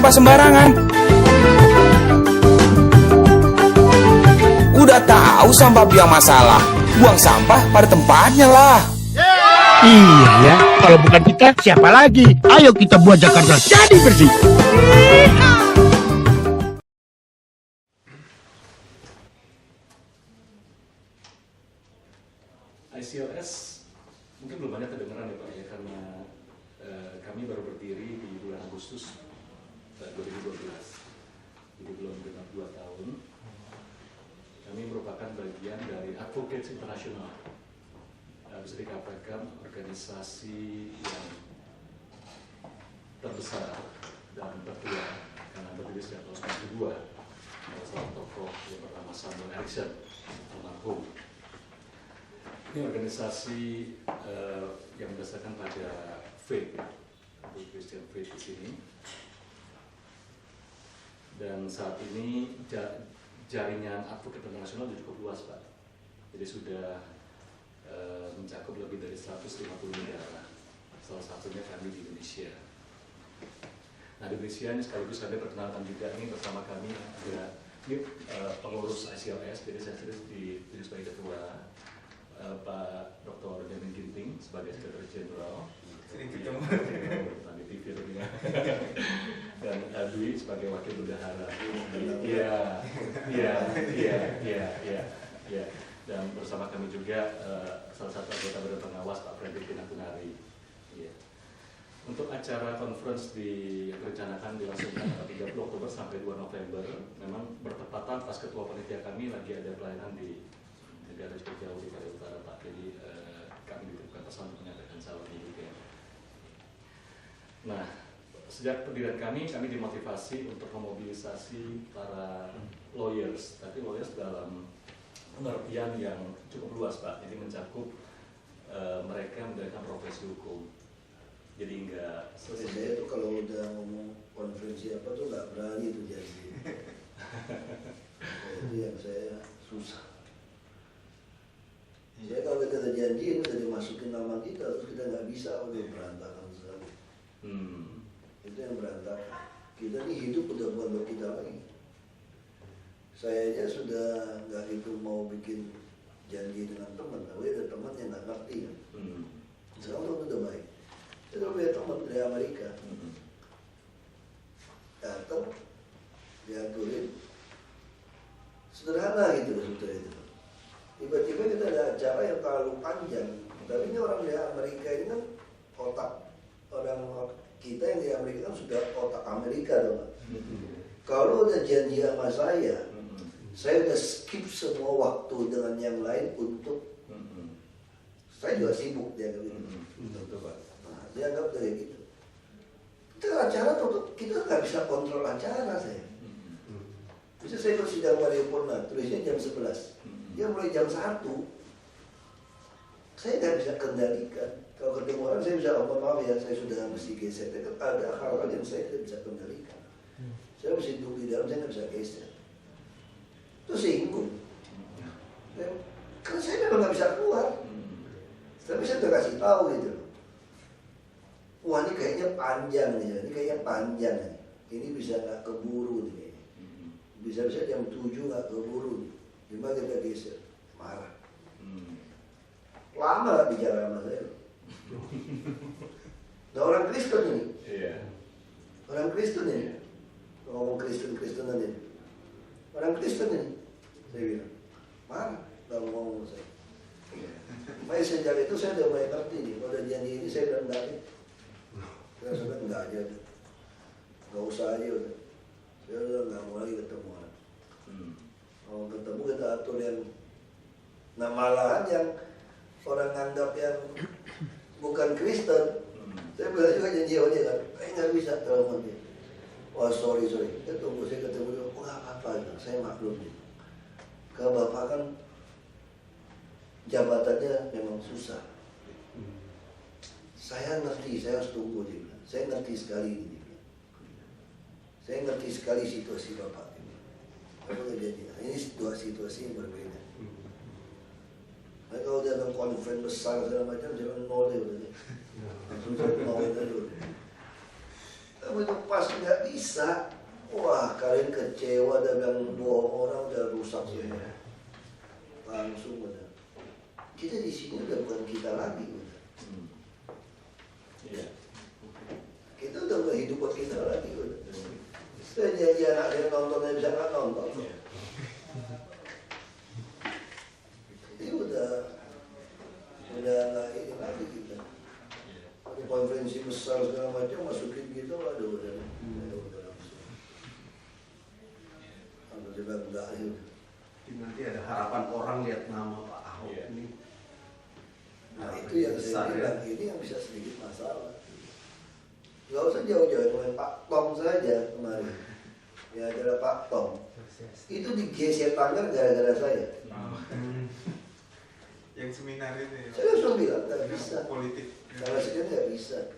sampah sembarangan. Udah tahu sampah biang masalah, buang sampah pada tempatnya lah. Iya ya, kalau bukan kita siapa lagi? Ayo kita buat Jakarta jadi bersih. ICLS mungkin belum banyak kedengeran ya Pak ya, karena kami baru berdiri di bulan Agustus 2012, jadi belum genap 2 tahun. Kami merupakan bagian dari Advocates International, bisa dikatakan organisasi yang terbesar dan tertua karena berdiri sejak tahun 1992. Salah tokoh yang pertama Samuel Erickson, almarhum. Ini organisasi yang berdasarkan pada faith, Christian faith di sini. Dan saat ini jaringan advokat internasional cukup luas, Pak. Jadi sudah mencakup lebih dari 150 negara. Salah satunya kami di Indonesia. Nah, di Indonesia ini sekaligus kami perkenalkan juga ini bersama kami ada pengurus ICLS, jadi saya sendiri sebagai ketua. Pak Dr. Jamin Ginting sebagai Sekretaris Jenderal, sering ketemu di TV dan Dwi sebagai Wakil Bendahara. Iya. Dan bersama kami juga salah satu anggota Badan Pengawas Pak Fredrik Pinakunari. Iya. Untuk acara conference yang direncanakan dilangsungkan pada 30 Oktober sampai 2 November, memang bertepatan pas ketua panitia kami lagi ada pelayanan di negara cukup jauh di Korea Utara, Pak. Jadi kami dititipkan pesan untuk menyampaikan salam juga. Nah, sejak pendirian kami dimotivasi untuk memobilisasi para lawyers, tapi lawyers dalam pengertian yang cukup luas, Pak. Jadi mencakup mereka menjalankan profesi hukum. Jadi enggak selesai. Saya tuh kalau udah ngomong konferensi apa tuh nggak berani tuh jadi. Itu yang saya susah. Saya kalau kita ada janji udah dimasukin nama kita terus kita nggak bisa, udah berantakan sekali. Itu yang berantakan. Kita ini hidup udah bukan buat kita lagi. Saya aja sudah nggak gitu mau bikin janji dengan teman, tapi ada teman yang nggak ngerti kan. Sekarang udah baik. Saya punya teman dari Amerika. Datang, diaturin, sederhana gitu sebetulnya itu. Tiba-tiba kita ada acara yang terlalu panjang. Tapi ini orang dari Amerika ini kan otak orang kita yang di Amerika kan sudah otak Amerika dong. Kalau udah janji sama saya udah skip semua waktu dengan yang lain untuk saya juga sibuk dia gitu. Nah, dia anggap kayak gitu. Kita acara tutup, kita nggak bisa kontrol acara saya. Bisa saya bersidang paripurna, tulisnya jam 11. Dia mulai jam 1. Saya nggak bisa kendalikan. Kalau ketemu orang saya bisa maaf ya, saya sudah mesti geser. Tapi ada hal-hal yang saya tidak bisa kendalikan. Saya mesti duduk di dalam, saya nggak bisa geser. Itu singgung. Karena saya memang nggak bisa keluar. Tapi saya udah kasih tahu gitu. Wah ini kayaknya panjang nih, ini kayaknya panjang nih. Ini bisa nggak keburu nih. Bisa-bisa jam 7 nggak keburu nih. Gimana kita geser? Marah. Lama gak bicara sama saya. Nah orang Kristen ini. Orang Kristen ini. Ngomong Kristen-Kristenan ini. Orang Kristen ini. Saya bilang, marah. Gak mau ngomong saya. Makanya sejak itu saya udah mulai ngerti nih. Kalau ada janji ini saya bilang enggak nih. Saya sudah enggak aja. Gak usah aja udah. Saya udah gak mau lagi ketemu orang. Kalau ketemu kita atur yang nah malahan yang orang anggap yang bukan Kristen. Saya bilang juga janji sama dia kan, nggak bisa telepon dia. Oh sorry, kita tunggu saya ketemu dia. Oh nggak apa-apa, saya maklum dia. Kalau bapak kan jabatannya memang susah. Saya ngerti, saya harus tunggu dia bilang. Saya ngerti sekali dia bilang. Saya ngerti sekali situasi bapak. Ini dua situasi yang berbeda. Nah, kalau dia dalam konferensi besar segala macam, jangan nolnya udah. Langsung saya mau itu dulu. Tapi itu pas nggak bisa, wah kalian kecewa dan yang bohong orang udah rusak sih. Langsung udah. Kita di sini udah bukan kita lagi udah. Kita udah nggak hidup buat kita lagi udah. Saya janji anak saya nontonnya bisa nggak nonton. Ini udah nggak ini lagi kita. Konferensi besar segala macam masukin gitu, aduh udah langsung. Aduh dia bilang enggak ya. Nanti ada harapan orang lihat nama Pak Ahok ini. Nah itu yang saya bilang, ini yang bisa sedikit masalah. Gak usah jauh-jauh dengan Pak Tom saja kemarin. Ya adalah Pak Tom. Itu digeser tangan gara-gara saya. Yang seminar ini. Saya langsung bilang nggak bisa. Politik. Kalau sekian nggak bisa.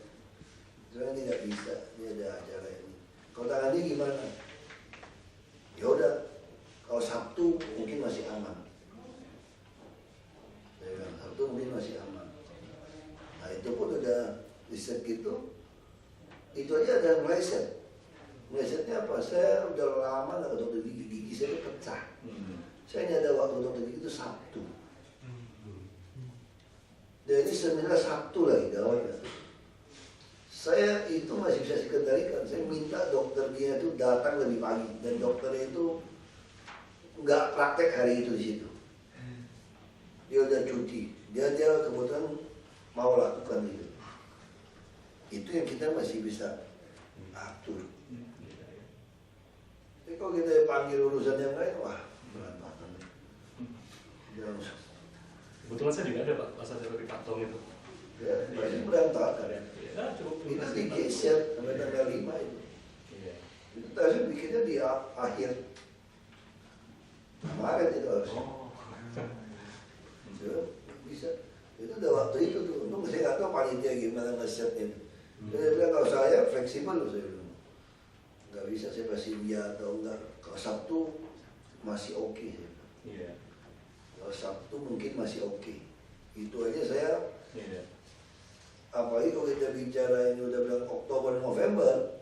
Sekarang tidak bisa. Ini ada acara ini. Kalau tangannya gimana? Ya udah. Kalau Sabtu mungkin masih aman. Saya bilang Sabtu mungkin masih aman. Nah itu pun udah riset gitu. Itu aja ada meleset. Melesetnya apa? Saya udah lama nggak ke dokter gigi saya pecah. Saya hanya ada waktu dokter gigi itu Sabtu. Dan ini seminar Sabtu lagi gawat ya. Saya itu masih bisa dikendalikan. Saya minta dokter dia itu datang lebih pagi dan dokternya itu nggak praktek hari itu di situ. Dia udah cuti. Dia kebetulan mau lakukan itu. Itu yang kita masih bisa atur. Tapi kalau kita panggil urusan yang lain, wah berantakan. Kebetulan saya juga ada Pak, pas ada di Pak Tom itu. Ya, pasti berantakan. Ya, cukup Itu digeser sampai tanggal 5 itu. Itu tadi bikinnya di akhir Maret itu harus. Ya, bisa. Itu udah waktu itu tuh. Untung saya nggak tahu panitia gimana nge-setnya itu. Dia bilang kalau saya fleksibel loh saya bilang. Nggak bisa saya pasti iya atau enggak. Kalau Sabtu masih oke. Iya. Kalau Sabtu mungkin masih oke. Itu aja saya. Iya. Apalagi kalau kita bicara ini udah bilang Oktober November.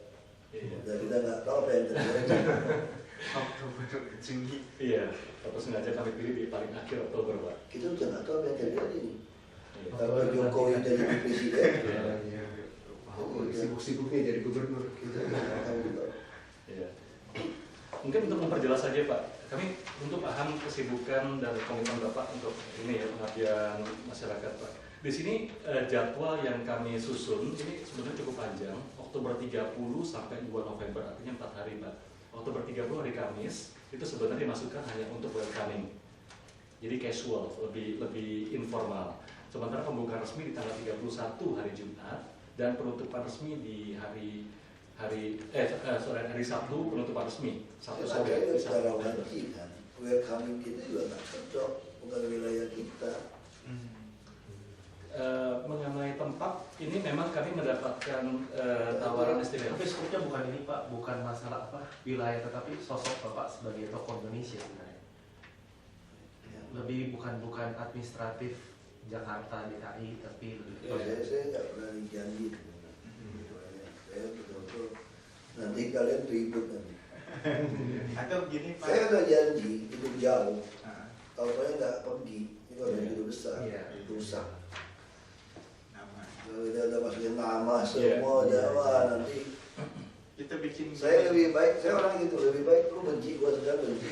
Iya. Dan kita nggak tahu apa yang terjadi. Oktober Juni. Iya. Atau sengaja kami pilih di paling akhir Oktober Pak. Kita udah nggak tahu apa yang terjadi nih. Iya. Kalau Jokowi jadi presiden, Iya. Sibuk-sibuknya jadi gubernur. kita nggak tahu juga. Iya. Mungkin untuk memperjelas saja Pak, kami untuk paham kesibukan dan komitmen Bapak untuk ini ya pengabdian masyarakat Pak. Di sini jadwal yang kami susun ini sebenarnya cukup panjang, Oktober 30 sampai 2 November, artinya 4 hari Pak. Oktober 30 hari Kamis itu sebenarnya dimasukkan hanya untuk welcoming. Jadi casual, lebih informal. Sementara pembukaan resmi di tanggal 31 hari Jumat dan penutupan resmi di hari Sabtu penutupan resmi Sabtu sore Makanya di secara Sabtu. wajib kan, welcoming kita juga nggak cocok, bukan wilayah kita. Mengenai tempat ini memang kami mendapatkan tawaran istimewa. Tapi sebetulnya bukan ini Pak, bukan masalah apa wilayah, tetapi sosok Bapak sebagai tokoh Indonesia sebenarnya. Ya. Lebih bukan administratif Jakarta DKI, tapi lebih Saya nggak pernah dijanji. Saya betul-betul nanti kalian ribut nanti. Atau begini Pak. Saya udah janji itu jauh. Kalau saya nggak pergi, itu ada itu besar, Iya. rusak. Nama. Kalau udah masukin nama Iya. semua, udah wah nanti. Kita bikin. Saya lebih baik, saya orang gitu, lebih baik lu benci, gua sedang benci.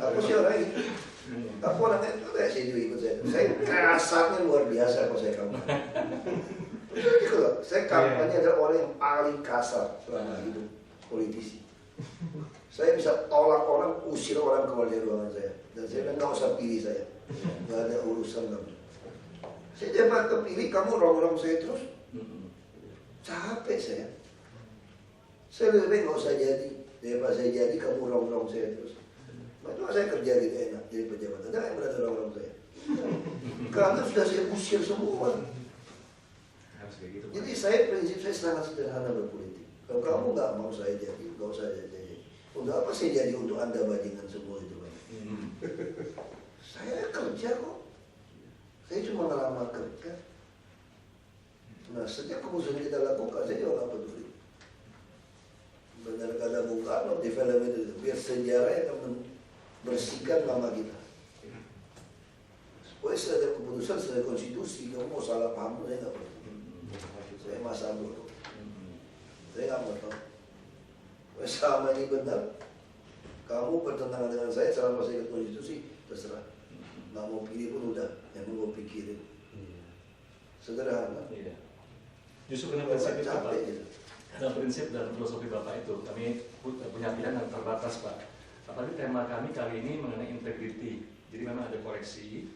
Aku sih orang gitu. Aku orangnya itu kayak sih ikut saya. Saya kasarnya luar biasa kalau saya kampanye. Gitu loh, saya kampanye adalah orang yang paling kasar selama hidup politisi. Saya bisa tolak orang, usir orang keluar dari ruangan saya. Dan saya bilang, nggak usah pilih saya. Nggak ada urusan kamu. Saya dapat kepilih, kamu rongrong saya terus. Capek saya. Saya lebih baik nggak usah jadi. Daripada saya jadi, kamu rongrong saya terus. Maka saya kerja gitu enak, jadi pejabat. Ada yang berada rongrong saya. Karena sudah saya usir semua. Harus kayak gitu. Jadi saya prinsip saya sangat sederhana berpolitik. Kalau kamu nggak mau saya jadi, nggak usah jadi. Untuk apa saya jadi untuk Anda bandingkan semua itu, Bang? Saya kerja kok. Saya cuma ngelamar kerja. Nah, setiap keputusan kita lakukan, saya juga nggak peduli. Benar kata Bung Karno di film itu, biar sejarah yang akan membersihkan nama kita. Pokoknya sudah ada keputusan, sudah ada konstitusi, kamu mau salah paham, saya nggak perlu. Saya masa dulu, saya nggak mau tahu. Pokoknya selama ini benar, kamu bertentangan dengan saya selama saya ikut konstitusi, terserah. Nggak mau pilih pun udah, yang mau pikirin. Sederhana. Iya. Justru karena prinsip itu, Pak. Dan prinsip dan filosofi Bapak itu, kami punya pilihan yang terbatas, Pak. Apalagi tema kami kali ini mengenai integrity. Jadi memang ada koreksi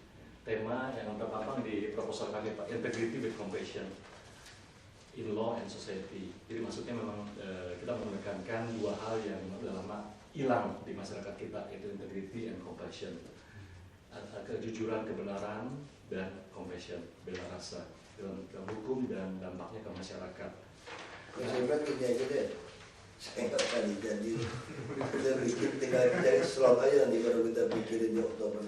tema yang terpampang di proposal kami, Pak. Integrity with compassion in law and society. Jadi maksudnya memang kita menekankan dua hal yang udah lama hilang di masyarakat kita, yaitu integrity and compassion. Kejujuran, kebenaran, dan compassion, bela rasa dalam hukum dan dampaknya ke masyarakat. Kalau saya bilang gini aja deh, saya nggak akan jadi. Kita bikin tinggal cari slot aja nanti baru kita pikirin di Oktober.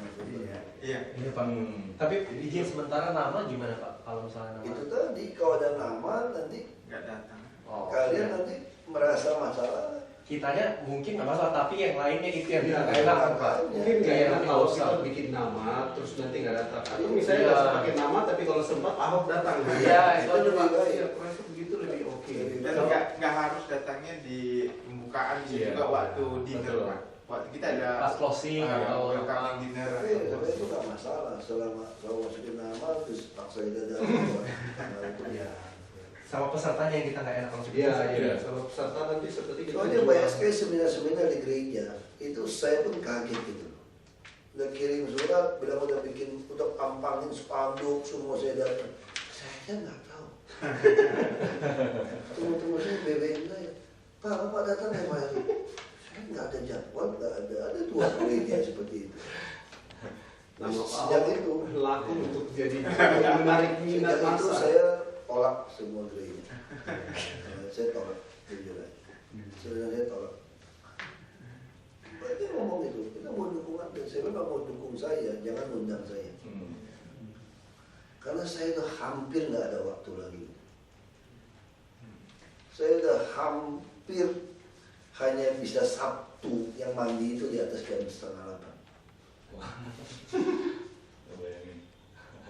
Iya Pak. Tapi izin sementara nama gimana Pak? Kalau misalnya nama Itu tadi kalau ada nama nanti Nggak datang. kalian nanti merasa masalah. kitanya mungkin nggak masalah, tapi yang lainnya itu yang Iya, kita enak Pak. Mungkin nggak enak kalau kita bikin nama terus nanti nggak datang. Atau misalnya nggak usah pakai nama tapi kalau sempat Ahok datang. Iya, itu aja Pak. Iya, kurasa begitu lebih oke. Dan nggak harus datangnya di pembukaan bisa Iya. juga waktu dinner Betul. Pak. Waktu kita ada Pas closing atau welcoming dinner. Tapi itu nggak masalah selama kalau masukin nama terus paksa kita datang. Iya. Sama pesertanya yang kita nggak enak langsung. Iya, Iya. iya. Sama peserta nanti seperti kita. Soalnya banyak sekali seminar-seminar di gereja, itu saya pun kaget gitu. Udah kirim surat, bilang udah bikin, udah pampangin spanduk, semua saya datang. Saya nggak tahu. Teman-teman saya BBM saya, Pak, Bapak datang ya Pak? Saya nggak ada jadwal, nggak ada. Ada 2 gereja seperti itu. Nama Sejak Ahok itu, laku untuk jadi menarik minat sejak itu massa. saya tolak semua gereja. Saya tolak, jujur aja. Sebenarnya saya tolak. Dia ngomong itu, kita mau dukungan, dan saya memang mau dukung saya, jangan undang saya. Karena saya udah hampir nggak ada waktu lagi. Saya udah hampir hanya bisa Sabtu, yang mandi itu di atas jam 7:30. Bayangin.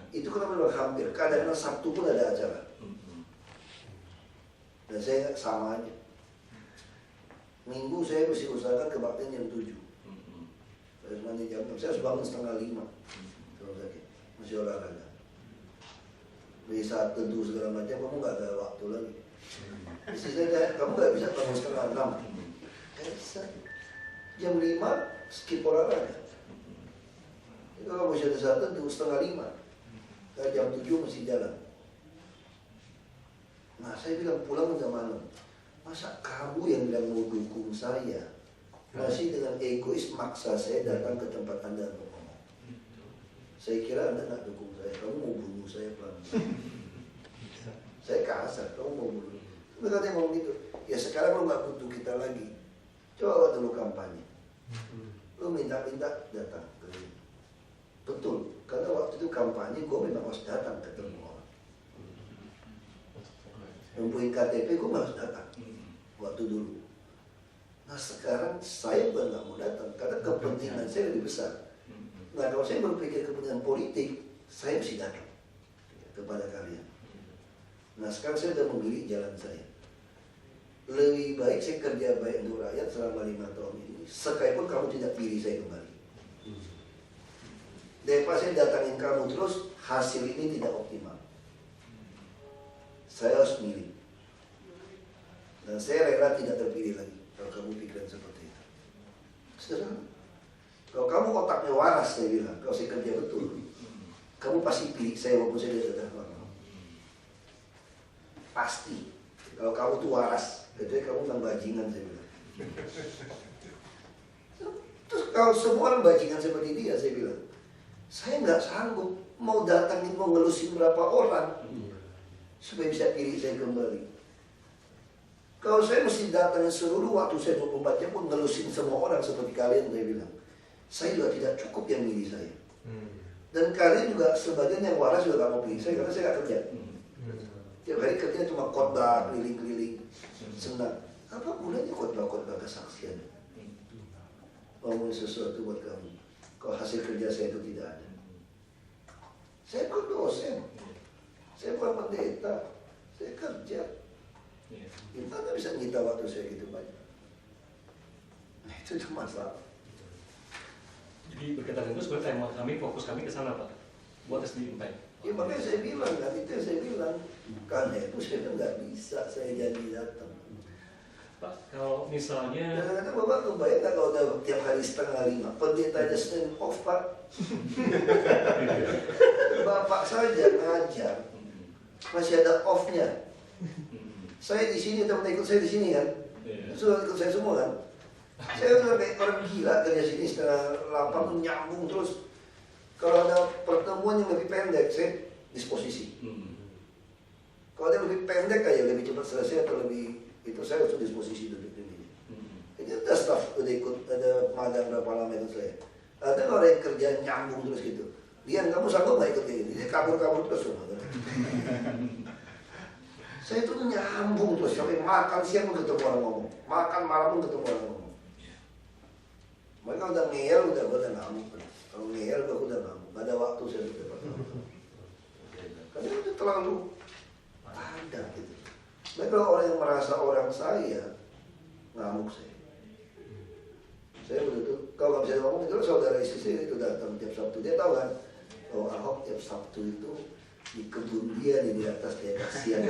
Itu kenapa memang hampir, kadang-kadang Sabtu pun ada acara. Dan saya sama aja. Minggu saya mesti usahakan kebaktian jam 7. Saya harus mandi jam 6, saya harus bangun 4:30. Kalau sakit, masih olahraga. Di saat tentu segala macam, kamu nggak ada waktu lagi. Istri saya tanya, kamu nggak bisa bangun 5:30. Nggak bisa. Jam 5, skip olahraga. Itu kalau masih ada saat tentu 4:30. Kalau jam 7 masih jalan. Nah saya bilang pulang udah malam. Masa kamu yang bilang mau dukung saya masih dengan egois maksa saya datang ke tempat Anda untuk ngomong. Saya kira Anda nggak dukung saya, kamu mau bunuh saya pelan-pelan. Saya kasar, kamu mau bunuh. Mereka katanya ngomong gitu. Ya sekarang lo nggak butuh kita lagi. Coba waktu lo kampanye, lo minta-minta datang ke sini. Betul, karena waktu itu kampanye gue memang harus datang ketemu orang. Mempunyai KTP gue harus datang waktu dulu. Nah sekarang saya bukan nggak mau datang karena kepentingan saya lebih besar. Nah kalau saya berpikir kepentingan politik, saya mesti datang kepada kalian. Nah sekarang saya sudah memilih jalan saya. Lebih baik saya kerja baik untuk rakyat selama 5 tahun ini, sekalipun kamu tidak pilih saya kembali. Daripada saya datangin kamu terus, hasil ini tidak optimal. Saya harus milih. Dan saya rela tidak terpilih lagi kalau kamu pikiran seperti itu. Sederhana. Kalau kamu otaknya waras, saya bilang, kalau saya kerja betul, kamu pasti pilih saya walaupun saya tidak datang. Pasti. Kalau kamu tuh waras, kecuali kamu memang bajingan, saya bilang. Terus kalau semua orang bajingan seperti dia, saya bilang, saya nggak sanggup mau datangin, mau ngelusin berapa orang supaya bisa pilih saya kembali. Kalau saya mesti datangin seluruh waktu saya 24 jam pun ngelusin semua orang seperti kalian, saya bilang, saya juga tidak cukup yang milih saya. Dan kalian juga sebagian yang waras juga nggak mau pilih saya karena saya nggak kerja. Tiap hari kerja cuma khotbah, keliling-keliling, senang. Apa gunanya khotbah-khotbah kesaksian? Ngomong sesuatu buat kamu. Kalau hasil kerja saya itu tidak ada. Saya bukan dosen. Saya bukan pendeta. Saya kerja. Gimana bisa nyita waktu saya gitu banyak? Nah, itu masalah. Jadi berkaitan itu sebenarnya tema kami, fokus kami ke sana Pak. What is the impact? Ya makanya saya bilang kan, itu yang saya bilang. Karena itu saya nggak bisa, saya jadi datang. Pak, kalau misalnya Kadang-kadang Bapak kebayang nggak kalau udah tiap hari 4:30, pendetanya Senin off Pak. Bapak saja ngajar, masih ada off-nya. Saya di sini, teman ikut saya di sini kan, sudah ikut saya semua kan. Saya udah kayak orang gila kerja sini 7:30 nyambung terus. Kalau ada pertemuan yang lebih pendek, saya disposisi. Kalau ada lebih pendek aja, lebih cepat selesai atau lebih itu saya harus disposisi duduk ini. Ini ada staff udah ikut, ada magang berapa lama ikut saya. Ada orang yang kerja nyambung terus gitu. Dia kamu sanggup nggak ikut kayak gini? Dia kabur-kabur terus semua. Saya itu nyambung terus sampai makan siang pun ketemu orang ngomong, makan malam pun ketemu orang ngomong. Mereka udah ngeyel, udah ngamuk. Kalau ngeyel udah ngamuk. Gak ada waktu saya untuk bertemu. Karena itu terlalu ada gitu. Baik kalau orang yang merasa orang saya ngamuk saya. Saya betul kalau nggak bisa ngomong itu saudara istri saya itu datang tiap Sabtu, dia tahu kan kalau Ahok tiap Sabtu itu di kebun dia nih di atas dia kasihan.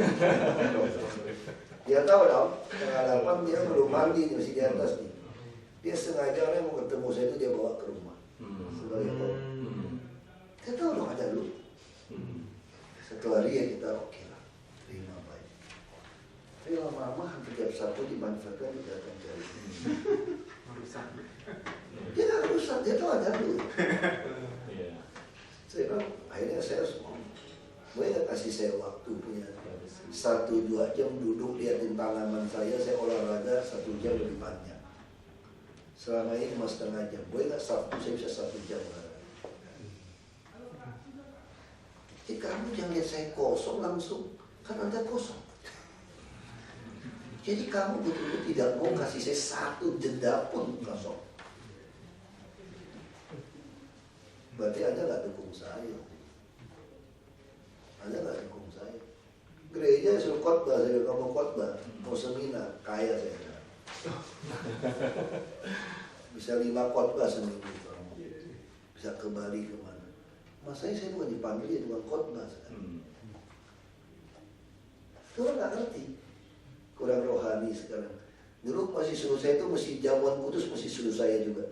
Dia tahu dong pengalaman dia belum mandi nih masih di atas nih. Dia sengaja orang mau ketemu saya itu dia bawa ke rumah sebagai dia tahu dong ada lu. Setelah dia kita oke lah terima baik. Tapi lama-lama hampir tiap Sabtu dimanfaatkan dia datang cari. Dia nggak rusak, dia tahu ada lu. Saya bilang akhirnya saya harus ngomong. Gue nggak kasih saya waktu punya 1-2 jam duduk liatin tanaman saya olahraga 1 jam lebih banyak. Selama ini cuma setengah jam. Gue nggak Sabtu saya bisa 1 jam olahraga. Jadi kamu jangan lihat saya kosong langsung, kan Anda kosong. Jadi kamu betul-betul tidak mau kasih saya 1 jeda pun kosong. Berarti Anda nggak dukung saya. Anda nggak dukung saya. Gereja suruh khotbah, saya bilang mau khotbah, mau seminar, kaya saya bilang. Bisa 5 khotbah seminggu, bisa ke Bali kemana. Masanya saya bukan dipanggil ya tukang khotbah. Itu orang nggak ngerti, kurang rohani sekarang. Dulu masih suruh saya itu mesti jamuan kudus mesti suruh saya juga.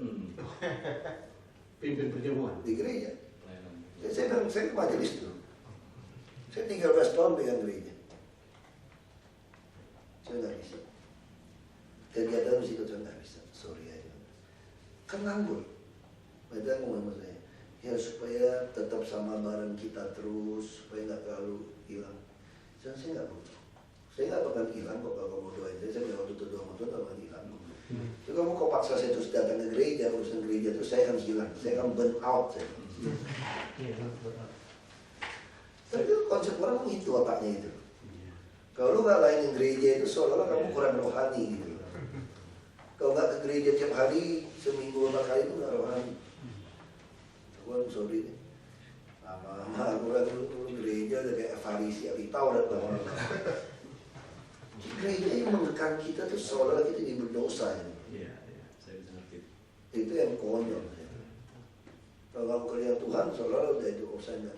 Pimpin perjamuan Di gereja. Saya bilang saya ke majelis dulu. Saya 13 tahun pegang gereja. Saya nggak bisa. Kegiatan mesti ikut saya nggak bisa. Sorry aja. Kan nganggur. Mereka ngomong sama saya. Ya supaya tetap sama bareng kita terus, supaya nggak terlalu hilang. Saya nggak butuh. Saya nggak bakal hilang kok kalau kamu doain saya bilang waktu itu doa sama Tuhan nggak bakal hilang. Jadi kamu kok paksa saya terus datang ke gereja, urusan gereja itu saya akan hilang, saya akan burn out saya. Tapi konsep orang itu otaknya itu. Kalau lu nggak lainin gereja itu seolah-olah kamu kurang rohani gitu. Kalau nggak ke gereja tiap hari, seminggu 4 kali itu nggak rohani. Aku sorry nih. Lama-lama aku kan dulu gereja udah kayak Farisi, Abitau dan orang. Gereja yang mengekang kita tuh seolah-olah kita jadi berdosa ya. Iya, saya bisa ngerti. Itu yang konyol. Kalau kamu kerja Tuhan seolah-olah udah itu urusannya.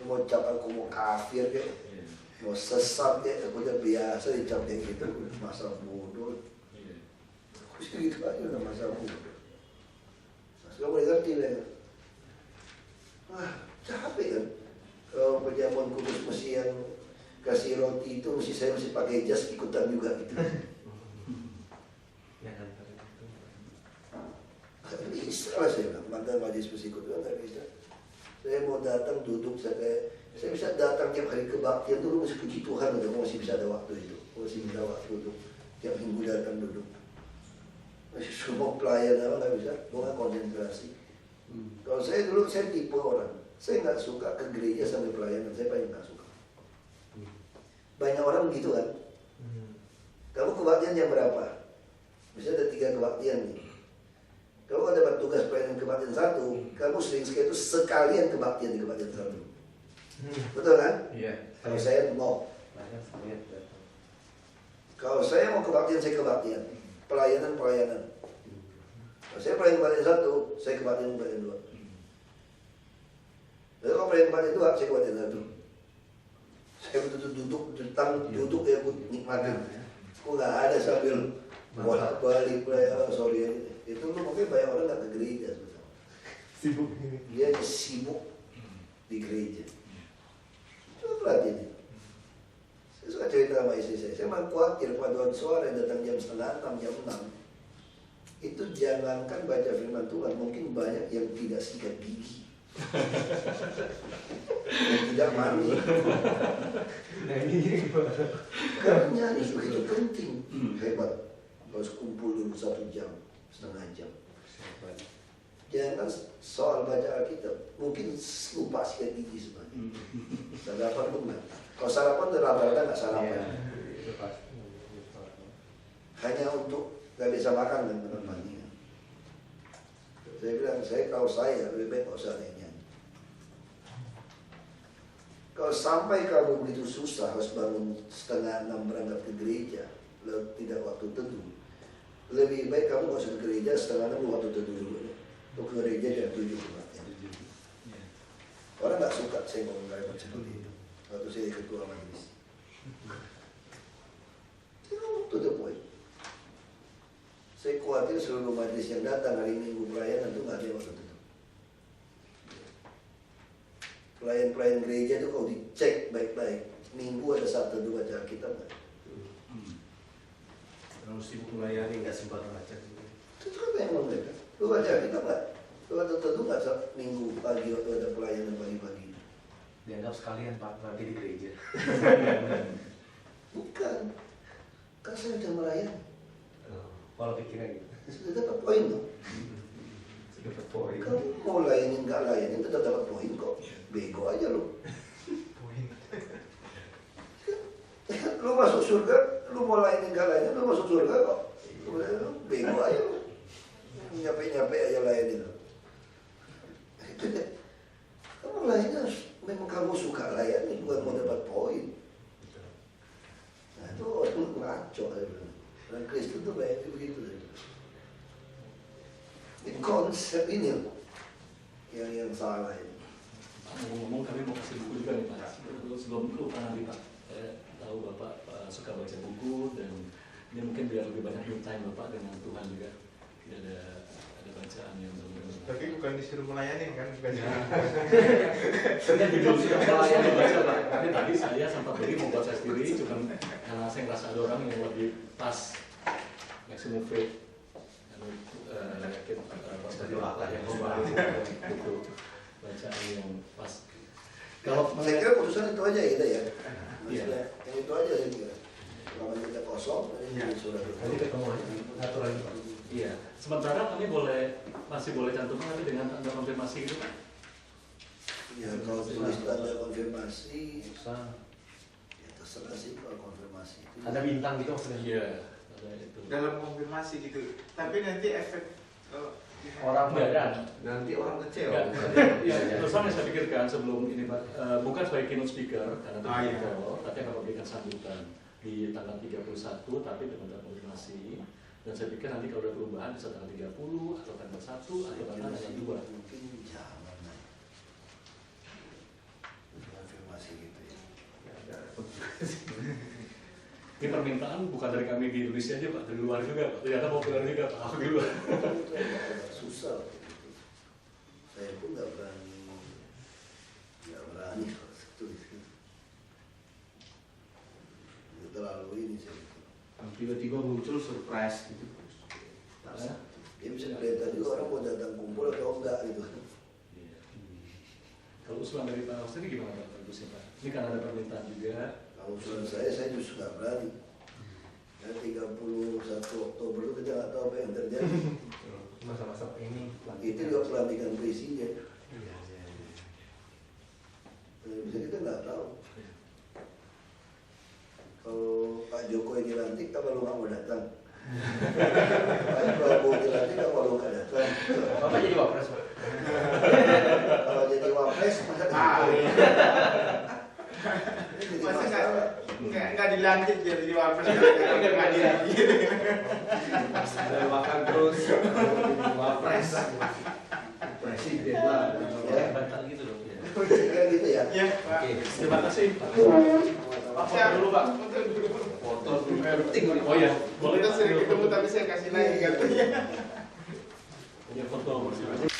Mau cap aku mau kafir kayak, mau sesat kayak, aku udah biasa dicap kayak gitu, masa bodoh. Aku sih gitu aja udah masa bodoh. Kamu boleh ngerti lah. Wah, capek kan. Kalau perjamuan kudus mesti yang kasih roti itu mesti saya mesti pakai jas ikutan juga gitu. Gak bisa lah saya bilang, mantan majelis bersikut juga gak bisa. Saya mau datang duduk, saya bisa datang tiap hari kebaktian dulu masih puji Tuhan, udah masih bisa ada waktu itu, masih bisa waktu untuk tiap minggu datang duduk. Masih semua pelayan apa nggak bisa, mau nggak konsentrasi. Kalau saya dulu saya tipe orang, saya nggak suka ke gereja sambil pelayanan, saya paling nggak suka. Banyak orang gitu kan. Kamu kebaktian jam berapa? Misalnya ada 3 kebaktian nih. Kamu ada dapat tugas pelayanan kebaktian 1, kamu sering sekali itu sekalian kebaktian di kebaktian 1. Betul kan? Iya. Kalau saya mau. Kalau saya mau kebaktian, saya kebaktian. Pelayanan. Kalau saya pelayanan kebaktian 1, saya kebaktian 2. Lalu kalau pelayanan kebaktian 2, saya kebaktian 1. Saya betul duduk ya nikmatin. Kok nggak ada sambil bolak-balik pelayanan, sorry. Itu mungkin banyak orang nggak ke gereja. Sibuk. Dia sibuk di gereja. Coba perhatiin. Saya suka cerita sama istri saya. Saya memang khawatir paduan suara yang datang jam 5:30, jam 6. Itu jangankan baca firman Tuhan, mungkin banyak yang tidak sikat gigi. Yang tidak mandi. Karena nyanyi begitu penting. Hebat. Harus kumpul dulu 1 jam, setengah jam. Jangan soal baca Alkitab, mungkin lupa sikat gigi sebenarnya. Sarapan pun nggak. Kalau sarapan rata-rata nggak sarapan. Hanya untuk nggak bisa makan dan menemani. Saya bilang, kalau saya lebih baik nggak usah nyanyi. Kalau sampai kamu begitu susah harus bangun 5:30 berangkat ke gereja, lalu tidak waktu teduh, lebih baik kamu nggak usah ke gereja 5:30 waktu teduh dulu. Untuk ke gereja jam 7 kebaktian. Orang nggak suka saya ngomong repot seperti itu. Waktu saya ketua majelis. Saya ngomong to the point. Saya khawatir seluruh majelis yang datang hari Minggu pelayanan itu nggak ada waktu teduh. Pelayan-pelayan gereja itu kalau dicek baik-baik, Minggu ada Sabtu teduh baca Alkitab nggak? Kalau sibuk melayani nggak sempat baca. Itu kan yang ngomong mereka. Lu baca Alkitab nggak? Lu waktu teduh nggak Minggu pagi waktu ada pelayanan pagi-pagi? Dianggap sekalian Pak, nanti di gereja. Bukan. Kan saya udah melayani. Kalau pikirnya gitu. Sudah dapat poin dong. Dapat poin. Kamu mau layanin nggak layanin tetap dapat poin kok. Bego aja lu. Lu masuk surga, lu mau layanin nggak layanin, lu masuk surga kok. Bego aja lu. Nyape-nyape aja layanin. Kamu layanin memang kamu suka layanin, bukan mau dapat poin. Nah itu ngaco aja. Dan Kristen itu banyak begitu. Ini konsep ini yang salah ini. Ngomong-ngomong kami mau kasih buku juga nih Pak. Sebelum lupa nanti Pak, saya tahu Bapak suka baca buku dan ini mungkin biar lebih banyak me time Bapak dengan Tuhan juga. Tidak ada bacaan yang benar-benar. Tapi bukan disuruh melayani kan? Bukan. Saya jujur sudah melayani baca Pak. Tapi tadi saya sempat beli mau baca sendiri, cuma karena saya ngerasa ada orang yang lebih pas maximum faith. Yakin pas tadi waktu yang membantu buku bacaan yang pas. Kalau Saya kira putusan itu aja gitu ya. Iya. Yang itu aja saya kira. Kalau kita kosong, ini surat itu. Nanti ketemu aja, ngatur lagi Pak. Iya. Sementara kami masih boleh cantumkan nanti dengan tanda konfirmasi gitu Pak. Ya kalau tulis tanda konfirmasi, Susah. ya terserah sih kalau konfirmasi itu. Ada bintang gitu maksudnya. Iya. Ada itu. Dalam konfirmasi gitu. Tapi nanti efek Orang Enggak ada. Nanti orang kecewa. Ya, terus yang saya pikirkan sebelum ini Pak, bukan sebagai keynote speaker karena iya. tapi akan memberikan sambutan di tanggal 31 tapi dengan konfirmasi. Dan saya pikir nanti kalau ada perubahan bisa tanggal 30 atau tanggal 1 atau tanggal 2. Mungkin jangan lah. Konfirmasi gitu ya. Ini permintaan bukan dari kami di Indonesia aja Pak, dari luar juga Pak. Ternyata populer juga Pak, aku di luar. Itu agak susah gitu. Saya pun nggak berani kalau tulis gitu. Terlalu ini saya gitu. Tiba-tiba muncul surprise gitu. Dia bisa kelihatan juga orang mau datang kumpul atau enggak gitu. Iya. Kalau usulan dari Pak Austin gimana Pak bagusnya Pak? Ini kan ada permintaan juga. Kalau usulan saya justru nggak berani. Ya 31 Oktober itu kita nggak tahu apa yang terjadi. Masa-masa ini. Itu juga pelantikan presiden. Bisa kita nggak tahu. Kalau Pak Jokowi dilantik, kalau lu nggak mau datang. Prabowo dilantik kalau lu nggak datang. Bapak jadi wapres, Pak. Kalau jadi wapres masa Masa nggak dilanjut jadi wapres nggak dilanjut. Dari makan terus wapres presiden lah. Ya. Bantal gitu dong. Kayak gitu ya. Iya, Pak. Terima kasih. Pak, foto dulu, Pak. Foto penting. Oh ya, Kita sering ketemu tapi saya kasih lagi katanya. punya foto.